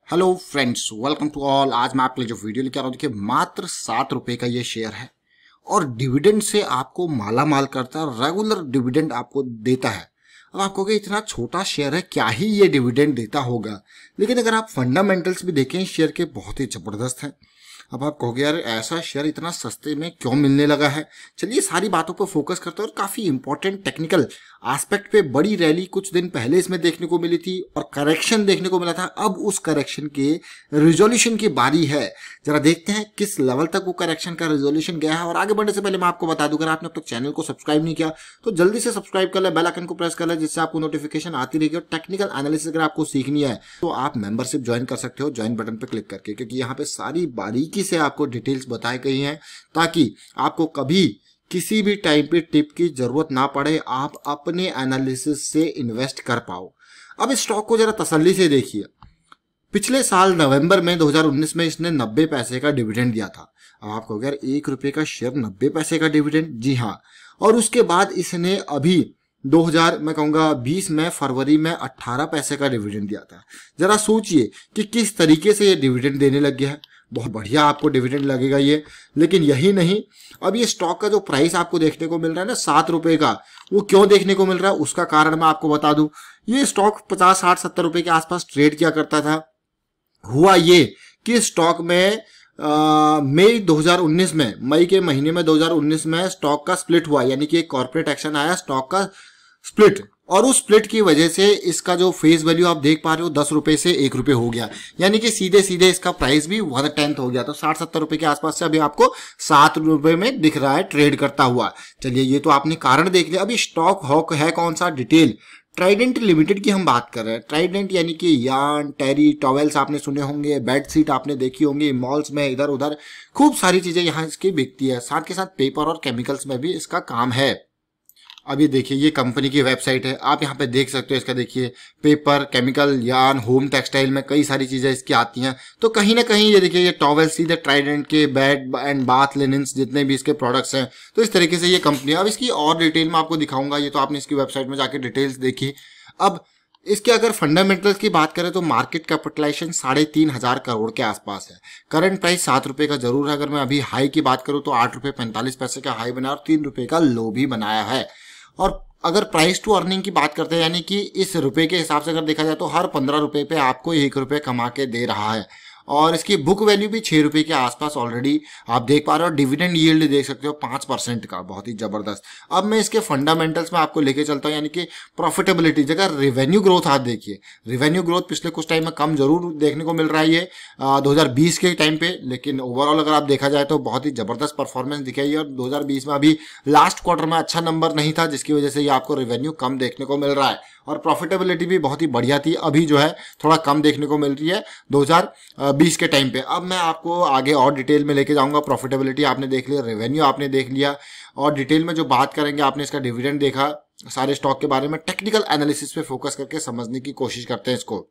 Hello friends, welcome to all. आज मैं आपके लिए जो वीडियो लेकर आ रहा हूँ, देखिए मात्र 7 रुपए का ये शेयर है और डिविडेंड से आपको माला माल करता है, रेगुलर डिविडेंड आपको देता है। अब आप कहोगे इतना छोटा शेयर है, क्या ही ये डिविडेंड देता होगा, लेकिन अगर आप फंडामेंटल्स भी देखें इस शेयर के, बहुत ही जबरदस्त है। अब आप कहोगे यार ऐसा शेयर इतना सस्ते में क्यों मिलने लगा है। चलिए सारी बातों पर फोकस करते हैं और काफी इंपॉर्टेंट टेक्निकल एस्पेक्ट पे बड़ी रैली कुछ दिन पहले इसमें देखने को मिली थी और करेक्शन देखने को मिला था। अब उस करेक्शन के रिजोल्यूशन की बारी है। जरा देखते हैं किस लेवल तक वो करेक्शन का रिजोल्यूशन गया है। और आगे बढ़ने से पहले मैं आपको बता दूं, अगर आपने अब तक चैनल को सब्सक्राइब नहीं किया तो जल्दी से सब्सक्राइब कर ले, बेल आइकन को प्रेस कर ले, जिससे आपको नोटिफिकेशन आती रहेगी। और टेक्निकल एनालिसिस अगर आपको सीखनी है तो आप मेंबरशिप ज्वाइन कर सकते हो, ज्वाइन बटन पर क्लिक करके, क्योंकि यहाँ पे सारी बारीकी से आपको डिटेल्स बताई गई हैं ताकि आपको कभी किसी भी टाइम पे टिप की जरूरत ना पड़े, आप अपने एनालिसिस से इन्वेस्ट कर पाओ। अब इस स्टॉक को जरा तसल्ली से देखिए। पिछले साल नवंबर में 2019 में इसने 90 पैसे का डिविडेंड दिया था। अब आप कहोगे यार 1 रुपए का शेयर 90 पैसे का डिविडेंड, जी हाँ। और उसके बाद इसने अभी 2020 में फरवरी में 18 पैसे का डिविडेंड दिया था। जरा सोचिए कि किस तरीके से ये डिविडेंड देने लग गया है। बहुत बढ़िया आपको डिविडेंड लगेगा ये। लेकिन यही नहीं, अब ये स्टॉक का जो प्राइस आपको देखने को मिल रहा है ना 7 रुपए का, वो क्यों देखने को मिल रहा है उसका कारण मैं आपको बता दूं। ये स्टॉक 50, 60, 70 रुपए के आसपास ट्रेड किया करता था। हुआ ये कि स्टॉक में मई 2019 में, मई के महीने में 2019 में स्टॉक का स्प्लिट हुआ, यानी कि एक कॉर्पोरेट एक्शन आया, स्टॉक का स्प्लिट। और उस स्प्लिट की वजह से इसका जो फेस वैल्यू आप देख पा रहे हो 10 रुपए से 1 रुपए हो गया, यानी कि सीधे सीधे इसका प्राइस भी 1/10 हो गया। तो 60-70 रुपए के आसपास से अभी आपको 7 रुपए में दिख रहा है ट्रेड करता हुआ। चलिए ये तो आपने कारण देख लिया। अभी स्टॉक हॉक है कौन सा, डिटेल ट्राइडेंट लिमिटेड की हम बात कर रहे हैं। ट्राइडेंट यानी कि यार्न, टेरी, टॉवेल्स आपने सुने होंगे, बेडशीट आपने देखी होंगी, मॉल्स में इधर उधर खूब सारी चीजें यहाँ इसकी बिकती है। साथ के साथ पेपर और केमिकल्स में भी इसका काम है। अब ये देखिए, ये कंपनी की वेबसाइट है, आप यहाँ पे देख सकते हो। इसका देखिए paper, chemical, yarn, home textile में कई सारी चीजें इसकी आती हैं। तो कहीं ना कहीं ये देखिए, ये टॉवेल सीधे ट्राइडेंट के बेड एंड बाथ लिनन्स जितने भी इसके प्रोडक्ट्स हैं, तो इस तरीके से ये कंपनी। अब इसकी और डिटेल में आपको दिखाऊंगा, ये तो आपने इसकी वेबसाइट में जाके डिटेल्स देखी। अब इसके अगर फंडामेंटल्स की बात करें तो मार्केट कैपिटलाइजेशन 3,500 करोड़ के आसपास है। करंट प्राइस 7 रुपए का जरूर है। अगर मैं अभी हाई की बात करूं तो 8 रुपए 45 पैसे का हाई बनाया और 3 रुपए का लो भी बनाया है। और अगर प्राइस टू अर्निंग की बात करते हैं, यानी कि इस रुपए के हिसाब से अगर देखा जाए तो हर 15 रुपए पे आपको 1 रुपए कमा के दे रहा है। और इसकी बुक वैल्यू भी 6 रुपए के आसपास ऑलरेडी आप देख पा रहे हो। डिविडेंड यील्ड देख सकते हो 5% का, बहुत ही जबरदस्त। अब मैं इसके फंडामेंटल्स में आपको लेके चलता हूं, यानी कि प्रॉफिटेबिलिटी जगह रेवेन्यू ग्रोथ। आप देखिए रेवेन्यू ग्रोथ पिछले कुछ टाइम में कम जरूर देखने को मिल रहा है ये 2020 के टाइम पे, लेकिन ओवरऑल अगर आप देखा जाए तो बहुत ही जबरदस्त परफॉर्मेंस दिखाई है। और 2020 में अभी लास्ट क्वार्टर में अच्छा नंबर नहीं था, जिसकी वजह से ये आपको रेवेन्यू कम देखने को मिल रहा है। और प्रॉफिटेबिलिटी भी बहुत ही बढ़िया थी, अभी जो है थोड़ा कम देखने को मिल रही है 2020 के टाइम पे। अब मैं आपको आगे और डिटेल में लेके जाऊंगा। प्रॉफिटेबिलिटी आपने देख लिया, रेवेन्यू आपने देख लिया, और डिटेल में जो बात करेंगे, आपने इसका डिविडेंड देखा, सारे स्टॉक के बारे में टेक्निकल एनालिसिस पे फोकस करके समझने की कोशिश करते हैं इसको।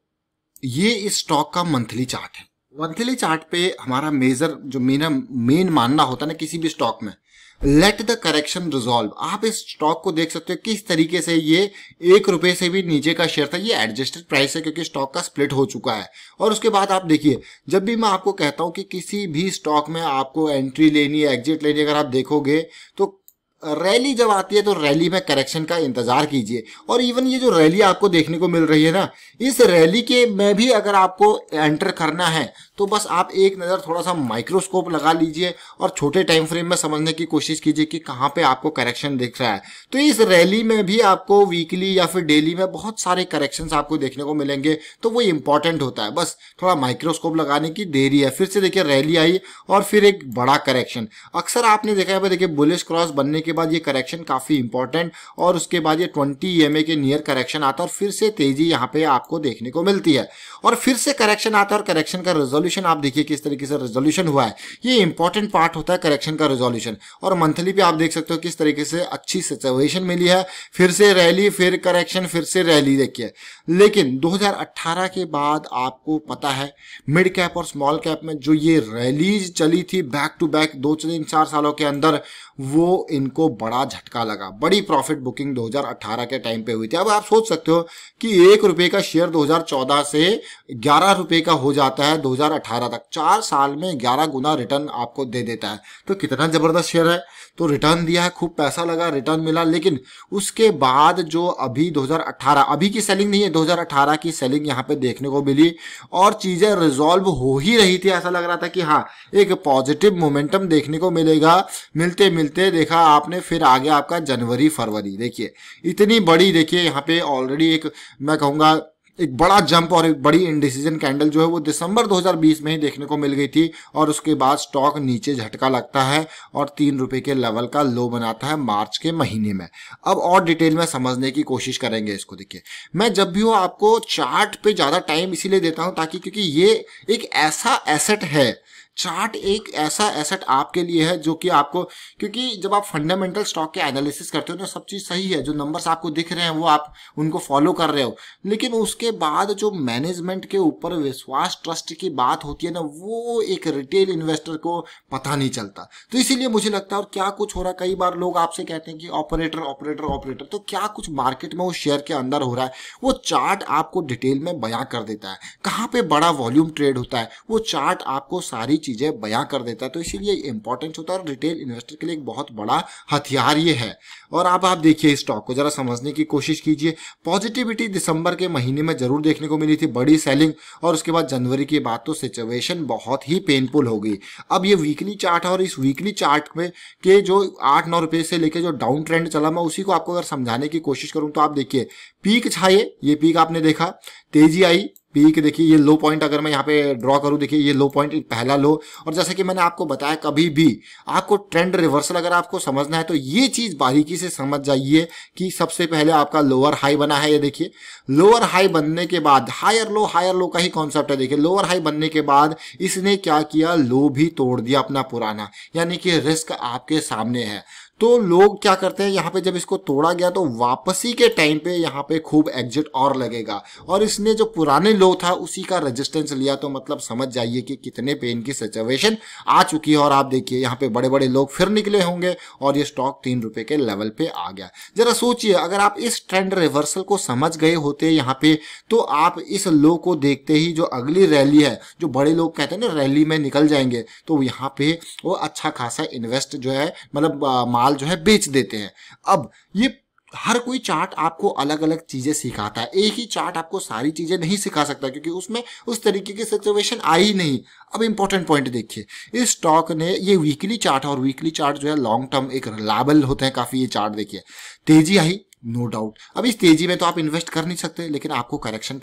ये इस स्टॉक का मंथली चार्ट है। मंथली चार्ट पे हमारा मेजर जो मेन मानना होता है ना किसी भी स्टॉक में, लेट द करेक्शन रिजॉल्व। आप इस स्टॉक को देख सकते हो किस तरीके से ये 1 रुपए से भी नीचे का शेयर था। ये एडजस्टेड प्राइस है क्योंकि स्टॉक का स्प्लिट हो चुका है। और उसके बाद आप देखिए, जब भी मैं आपको कहता हूं कि किसी भी स्टॉक में आपको एंट्री लेनी है, एग्जिट लेनी है, अगर आप देखोगे तो रैली जब आती है तो रैली में करेक्शन का इंतजार कीजिए। और इवन ये जो रैली आपको देखने को मिल रही है ना, इस रैली के में भी अगर आपको एंटर करना है तो बस आप एक नज़र थोड़ा सा माइक्रोस्कोप लगा लीजिए और छोटे टाइम फ्रेम में समझने की कोशिश कीजिए कि कहाँ पे आपको करेक्शन दिख रहा है। तो इस रैली में भी आपको वीकली या फिर डेली में बहुत सारे करेक्शंस आपको देखने को मिलेंगे, तो वो इंपॉर्टेंट होता है। बस थोड़ा माइक्रोस्कोप लगाने की देरी है। फिर से देखिए रैली आई और फिर एक बड़ा करेक्शन। अक्सर आपने देखा है, देखिए बुलिश क्रॉस बनने के बाद ये करेक्शन काफी इंपॉर्टेंट, और उसके बाद ये 20 EMA के नियर करेक्शन आता है और फिर से तेजी यहाँ पे आपको देखने को मिलती है। और फिर से करेक्शन आता है और करेक्शन का रिजोल्यूशन आप देखिए किस तरीके से रिजोल्यूशन हुआ है। ये इंपॉर्टेंट पार्ट होता है करेक्शन का रिजोल्यूशन। और मंथली पे आप देख सकते हो किस तरीके से अच्छी सिचुएशन मिली है। फिर से रैली, फिर करेक्शन, फिर से रैली देखिए। लेकिन 2018 के बाद आपको पता है मिड कैप और स्मॉल कैप में जो ये रैलीज चली थी बैक टू बैक 2-3-4 सालों के अंदर, वो इनको इसको बड़ा झटका लगा, बड़ी प्रॉफिट बुकिंग 2018 के टाइम पे हुई थी। अब आप सोच सकते हो कि 1 रुपए का शेयर 2014 से 11 रुपए का हो जाता है 2018 तक, 4 साल में 11 गुना रिटर्न आपको दे देता है। तो कितना जबरदस्त शेयर है। तो रिटर्न दिया है, खूब पैसा लगा, रिटर्न मिला, लेकिन उसके बाद जो अभी 2018, अभी की सेलिंग नहीं है, 2018 की सेलिंग यहाँ पे देखने को मिली और चीजें रिजॉल्व हो ही रही थी। ऐसा लग रहा था कि हाँ एक पॉजिटिव मोमेंटम देखने को मिलेगा, मिलते मिलते देखा आपने फिर आ गया आपका जनवरी फरवरी। देखिए इतनी बड़ी, देखिए यहाँ पे ऑलरेडी एक मैं कहूँगा एक बड़ा जंप और एक बड़ी इंडिसीजन कैंडल जो है वो दिसंबर 2020 में ही देखने को मिल गई थी और उसके बाद स्टॉक नीचे झटका लगता है और 3 रुपए के लेवल का लो बनाता है मार्च के महीने में। अब और डिटेल में समझने की कोशिश करेंगे इसको। देखिए मैं जब भी हो आपको चार्ट पे ज्यादा टाइम इसीलिए देता हूं ताकि, क्योंकि ये एक ऐसा एसेट है, चार्ट एक ऐसा एसेट आपके लिए है जो कि आपको, क्योंकि जब आप फंडामेंटल स्टॉक के एनालिसिस करते हो ना सब चीज सही है, जो नंबर्स आपको दिख रहे हैं वो आप उनको फॉलो कर रहे हो, लेकिन उसके बाद जो मैनेजमेंट के ऊपर विश्वास ट्रस्ट की बात होती है ना वो एक रिटेल इन्वेस्टर को पता नहीं चलता। तो इसीलिए मुझे लगता है और क्या कुछ हो रहा है, कई बार लोग आपसे कहते हैं कि ऑपरेटर ऑपरेटर ऑपरेटर, तो क्या कुछ मार्केट में वो शेयर के अंदर हो रहा है वो चार्ट आपको डिटेल में बयां कर देता है। कहाँ पे बड़ा वॉल्यूम ट्रेड होता है वो चार्ट आपको सारी चीजें बयां कर देता है। तो इसीलिए इंपॉर्टेंट होता है और रिटेल इन्वेस्टर के लिए एक बहुत बड़ा हथियार ये है। और अब आप देखिए इस स्टॉक को जरा समझने की कोशिश कीजिए। पॉजिटिविटी दिसंबर के महीने में जरूर देखने को मिली थी, बड़ी सेलिंग, और उसके बाद जनवरी के बाद तो सिचुएशन बहुत ही पेनफुल हो गई। अब ये वीकली चार्ट है और इस वीकली चार्ट में के जो 8-9 रुपए से लेके जो डाउन ट्रेंड चला, मैं उसी को आपको अगर समझाने की कोशिश करूं तो आप देखिए पीक छाए, ये पीक आपने देखा, तेजी आई, पीक देखिए, ये लो पॉइंट अगर मैं यहाँ पे ड्रॉ करूँ, देखिए ये लो पॉइंट पहला लो। और जैसे कि मैंने आपको बताया कभी भी आपको ट्रेंड रिवर्सल अगर आपको समझना है तो ये चीज बारीकी से समझ जाइए कि सबसे पहले आपका लोअर हाई बना है, ये देखिए लोअर हाई बनने के बाद हायर लो का ही कॉन्सेप्ट है। देखिए लोअर हाई बनने के बाद इसने क्या किया, लो भी तोड़ दिया अपना पुराना, यानी कि रिस्क आपके सामने है। तो लोग क्या करते हैं यहाँ पे जब इसको तोड़ा गया तो वापसी के टाइम पे यहाँ पे खूब एग्जिट और लगेगा, और इसने जो पुराने लो था उसी का रेजिस्टेंस लिया। तो मतलब समझ जाइए कि कितने पेन की सिचुएशन आ चुकी है। और आप देखिए यहाँ पे बड़े बड़े लोग फिर निकले होंगे और ये स्टॉक 3 रुपए के लेवल पे आ गया। जरा सोचिए अगर आप इस ट्रेंड रिवर्सल को समझ गए होते यहाँ पे तो आप इस लो को देखते ही जो अगली रैली है, जो बड़े लोग कहते हैं ना रैली में निकल जाएंगे, तो यहाँ पे वो अच्छा खासा इन्वेस्ट जो है मतलब माल जो है बेच देते हैं। अब ये हर कोई चार्ट आपको अलग अलग चीजें सिखाता है, एक ही चार्ट आपको सारी चीजें नहीं सिखा सकता क्योंकि उसमें उस तरीके की सिचुएशन आई नहीं। अब इंपॉर्टेंट पॉइंट देखिए, इस स्टॉक ने ये वीकली चार्ट है और वीकली चार्ट जो है लॉन्ग टर्म एक रिलायबल होते हैं काफी। ये चार्ट देखिए तेजी आई, नो डाउट, अब इस तेजी में तो आप इन्वेस्ट कर नहीं सकते, लेकिन आपको करेक्शन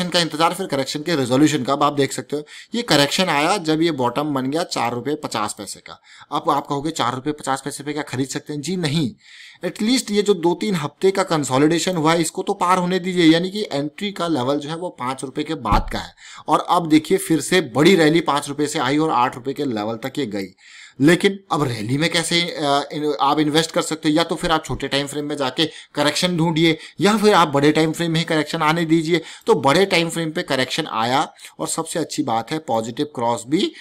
का इंतजार, फिर करेक्शन के रेजोल्यूशन का। अब आप देख सकते हो ये करेक्शन आया जब ये बॉटम बन गया 4 रुपए 50 पैसे का। अब आप कहोगे 4 रुपए 50 पैसे पे क्या खरीद सकते हैं? जी नहीं, एटलीस्ट ये जो 2-3 हफ्ते का कंसोलिडेशन हुआ है इसको तो पार होने दीजिए, यानी कि एंट्री का लेवल जो है वो 5 रुपए के बाद का है। और अब देखिए फिर से बड़ी रैली 5 रुपए से आई और 8 रुपए के लेवल तक ये गई। लेकिन अब रैली में कैसे आप इन्वेस्ट कर सकते हो? या तो फिर आप छोटे टाइम फ्रेम में जाके करेक्शन ढूंढिए या फिर आप बड़े टाइम फ्रेम में ही करेक्शन आने दीजिए। तो बड़े टाइम फ्रेम पे करेक्शन आया और सबसे अच्छी बात है पॉजिटिव क्रॉस भी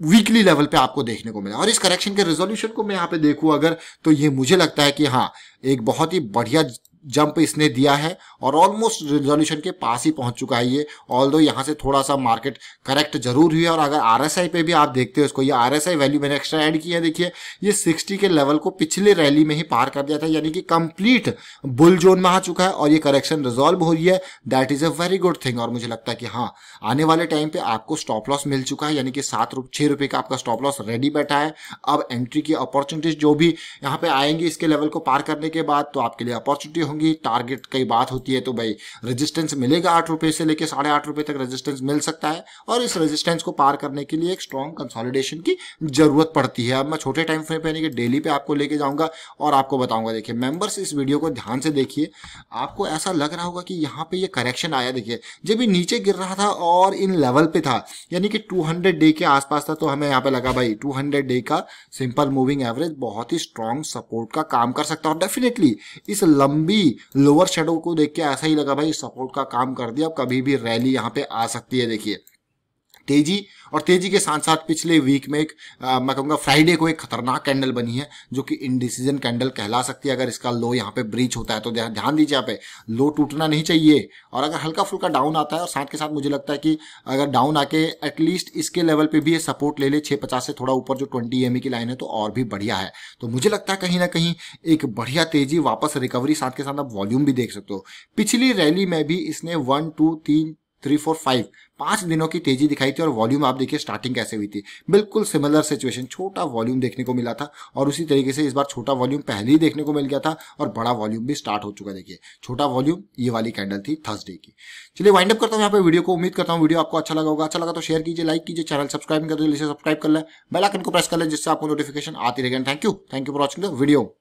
वीकली लेवल पे आपको देखने को मिला। और इस करेक्शन के रेजोल्यूशन को मैं यहाँ पे देखूं अगर, तो ये मुझे लगता है कि हाँ एक बहुत ही बढ़िया जंप इसने दिया है और ऑलमोस्ट रिजोल्यूशन के पास ही पहुंच चुका है ये। ऑल्दो यहाँ से थोड़ा सा मार्केट करेक्ट जरूर हुई है। और अगर आरएसआई पे भी आप देखते हो इसको, ये आरएसआई वैल्यू मैंने एक्स्ट्रा ऐड किया है, देखिए ये 60 के लेवल को पिछले रैली में ही पार कर दिया था, यानी कि कंप्लीट बुल जोन में आ चुका है और ये करेक्शन रिजॉल्व हो रही है। That is a very good thing. और मुझे लगता है कि हाँ आने वाले टाइम पे आपको स्टॉप लॉस मिल चुका है, यानी कि 6 रुपए का आपका स्टॉप लॉस रेडी बैठा है। अब एंट्री की अपॉर्चुनिटीज जो भी यहाँ पे आएंगी इसके लेवल को पार करने के बाद तो आपके लिए अपॉर्चुनिटी होंगी। टारगेट कई बात होती है तो भाई रेजिस्टेंस मिलेगा 8 रुपए से लेके 8.5 रुपए तक रेजिस्टेंस मिल सकता है और इस रेजिस्टेंस को पार करने के लिए एक स्ट्रॉन्ग कंसोलिडेशन की जरूरत पड़ती है। अब मैं छोटे टाइम फ्रेम पे यानी कि डेली पे आपको लेके जाऊंगा और आपको बताऊंगा। देखिए मेंबर्स इस वीडियो को ध्यान से देखिए, आपको ऐसा लग रहा होगा कि यहाँ पे ये करेक्शन आया, देखिए जब ये नीचे गिर रहा था और इन लेवल पे था यानी कि 200 डे के आसपास था, तो हमें यहाँ पे लगा भाई 200 डे का सिंपल मूविंग एवरेज बहुत ही स्ट्रॉन्ग सपोर्ट का काम कर सकता है। और डेफिनेटली इस लंबी लोअर शेडो को देख के ऐसा ही लगा भाई सपोर्ट का काम कर दिया, अब कभी भी रैली यहाँ पे आ सकती है। देखिए तेजी, और तेजी के साथ साथ पिछले वीक में एक मैं कहूँगा फ्राइडे को एक खतरनाक कैंडल बनी है जो कि इनडिसीजन कैंडल कहला सकती है। अगर इसका लो यहाँ पे ब्रीच होता है तो ध्यान दीजिए, यहाँ पे लो टूटना नहीं चाहिए। और अगर हल्का फुल्का डाउन आता है, और साथ के साथ मुझे लगता है कि अगर डाउन आके एटलीस्ट इसके लेवल पे भी ये सपोर्ट ले ले 650 से थोड़ा ऊपर जो 20 EMA की लाइन है, तो और भी बढ़िया है। तो मुझे लगता है कहीं ना कहीं एक बढ़िया तेजी, वापस रिकवरी, साथ के साथ आप वॉल्यूम भी देख सकते हो। पिछली रैली में भी इसने 1 2 3 3 4 5 5 दिनों की तेजी दिखाई थी, और वॉल्यूम आप देखिए स्टार्टिंग कैसे हुई थी, बिल्कुल सिमिलर सिचुएशन, छोटा वॉल्यूम देखने को मिला था। और उसी तरीके से इस बार छोटा वॉल्यूम पहले ही देखने को मिल गया था और बड़ा वॉल्यूम भी स्टार्ट हो चुका। देखिए छोटा वॉल्यूम, ये वाली कैंडल थी थर्सडे की। चलिए वाइंड अप करता हूँ यहाँ पे वीडियो को। उम्मीद करता हूँ वीडियो आपको अच्छा लगा होगा। अच्छा लगा तो शेयर कीजिए, लाइक कीजिए, चैनल सब्सक्राइब कर दीजिए, सब्सक्राइब कर ले, बेल आइकन को प्रेस कर ले, जिससे आपको नोटिफिकेशन आती रहेगी। Thank you for watching the video.